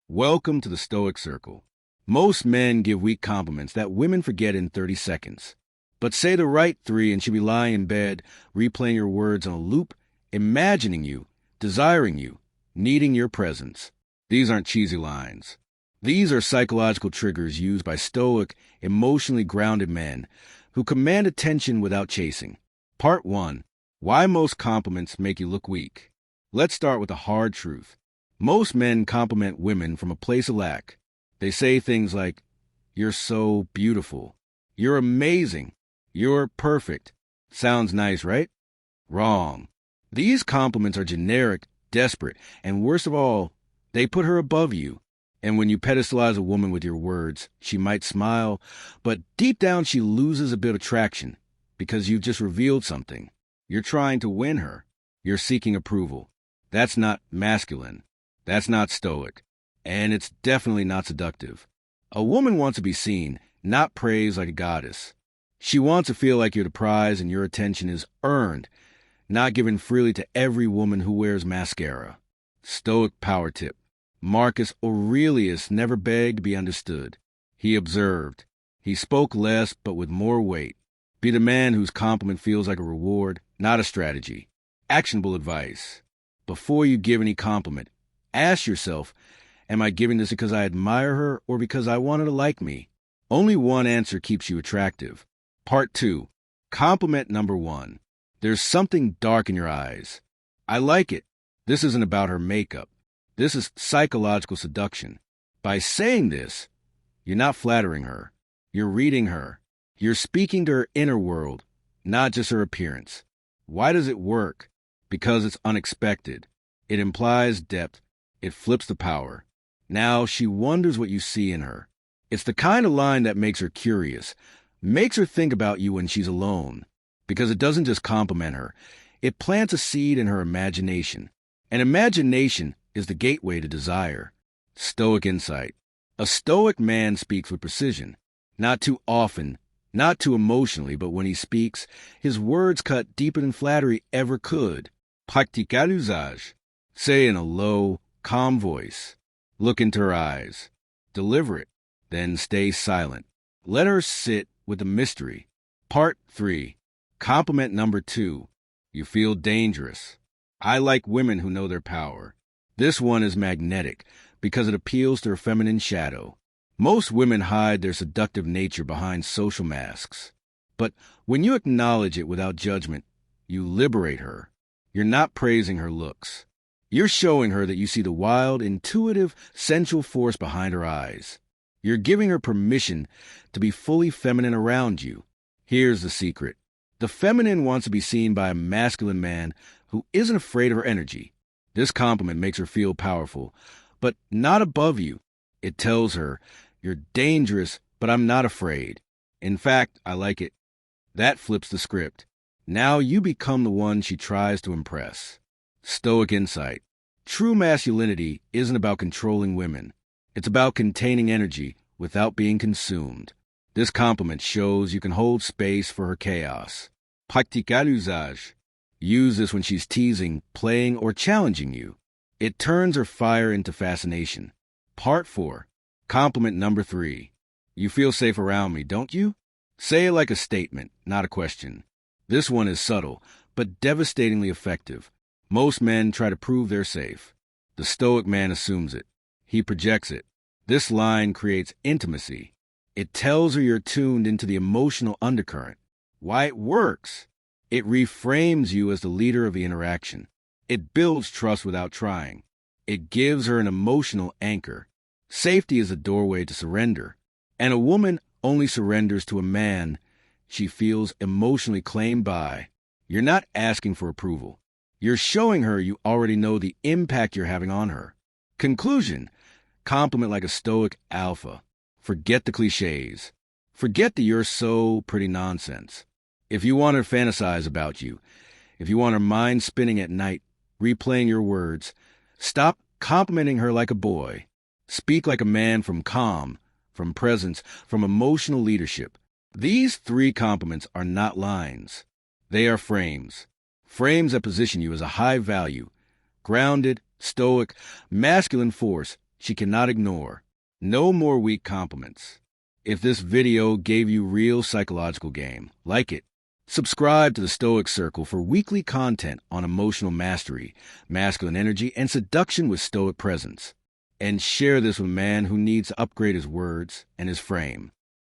Welcome to the Stoic Circle. Most men give weak compliments that women forget in 30 seconds. But say the right three and she'll be lying in bed, replaying your words on a loop, imagining you, desiring you, needing your presence. These aren't cheesy lines. These are psychological triggers used by stoic, emotionally grounded men who command attention without chasing. Part 1. Why most compliments make you look weak. Let's start with the hard truth. Most men compliment women from a place of lack. They say things like, "You're so beautiful. You're amazing. You're perfect." Sounds nice, right? Wrong. These compliments are generic, desperate, and worst of all, they put her above you. And when you pedestalize a woman with your words, she might smile, but deep down she loses a bit of traction because you've just revealed something. You're trying to win her. You're seeking approval. That's not masculine. That's not stoic. And it's definitely not seductive. A woman wants to be seen, not praised like a goddess. She wants to feel like you're the prize and your attention is earned, not given freely to every woman who wears mascara. Stoic power tip. Marcus Aurelius never begged to be understood. He observed. He spoke less but with more weight. Be the man whose compliment feels like a reward, not a strategy. Actionable advice. Before you give any compliment, ask yourself, am I giving this because I admire her or because I want her to like me? Only one answer keeps you attractive. Part 2. Compliment number 1. There's something dark in your eyes. I like it. This isn't about her makeup. This is psychological seduction. By saying this, you're not flattering her. You're reading her. You're speaking to her inner world, not just her appearance. Why does it work? Because it's unexpected. It implies depth. It flips the power. Now she wonders what you see in her. It's the kind of line that makes her curious, makes her think about you when she's alone. Because it doesn't just compliment her. It plants a seed in her imagination. And imagination is the gateway to desire. Stoic insight. A stoic man speaks with precision. Not too often, not too emotionally, but when he speaks, his words cut deeper than flattery ever could. Pratiquer l'usage. Say in a low, calm voice. Look into her eyes. Deliver it. Then stay silent. Let her sit with the mystery. Part 3. Compliment number 2. You feel dangerous. I like women who know their power. This one is magnetic because it appeals to her feminine shadow. Most women hide their seductive nature behind social masks. But when you acknowledge it without judgment, you liberate her. You're not praising her looks. You're showing her that you see the wild, intuitive, sensual force behind her eyes. You're giving her permission to be fully feminine around you. Here's the secret. The feminine wants to be seen by a masculine man who isn't afraid of her energy. This compliment makes her feel powerful, but not above you. It tells her, you're dangerous, but I'm not afraid. In fact, I like it. That flips the script. Now you become the one she tries to impress. Stoic insight. True masculinity isn't about controlling women. It's about containing energy without being consumed. This compliment shows you can hold space for her chaos. Pratiquer l'usage. Use this when she's teasing, playing, or challenging you. It turns her fire into fascination. Part 4. Compliment number 3. You feel safe around me, don't you? Say it like a statement, not a question. This one is subtle, but devastatingly effective. Most men try to prove they're safe. The stoic man assumes it. He projects it. This line creates intimacy. It tells her you're tuned into the emotional undercurrent. Why it works. It reframes you as the leader of the interaction. It builds trust without trying. It gives her an emotional anchor. Safety is a doorway to surrender. And a woman only surrenders to a man she feels emotionally claimed by. You're not asking for approval. You're showing her you already know the impact you're having on her. Conclusion. Compliment like a stoic alpha. Forget the cliches. Forget the "you're so pretty" nonsense. If you want her to fantasize about you, if you want her mind spinning at night, replaying your words, stop complimenting her like a boy. Speak like a man from calm, from presence, from emotional leadership. These 3 compliments are not lines. They are frames. Frames that position you as a high value, grounded, stoic, masculine force she cannot ignore. No more weak compliments. If this video gave you real psychological game, like it. Subscribe to the Stoic Circle for weekly content on emotional mastery, masculine energy, and seduction with stoic presence. And share this with a man who needs to upgrade his words and his frame.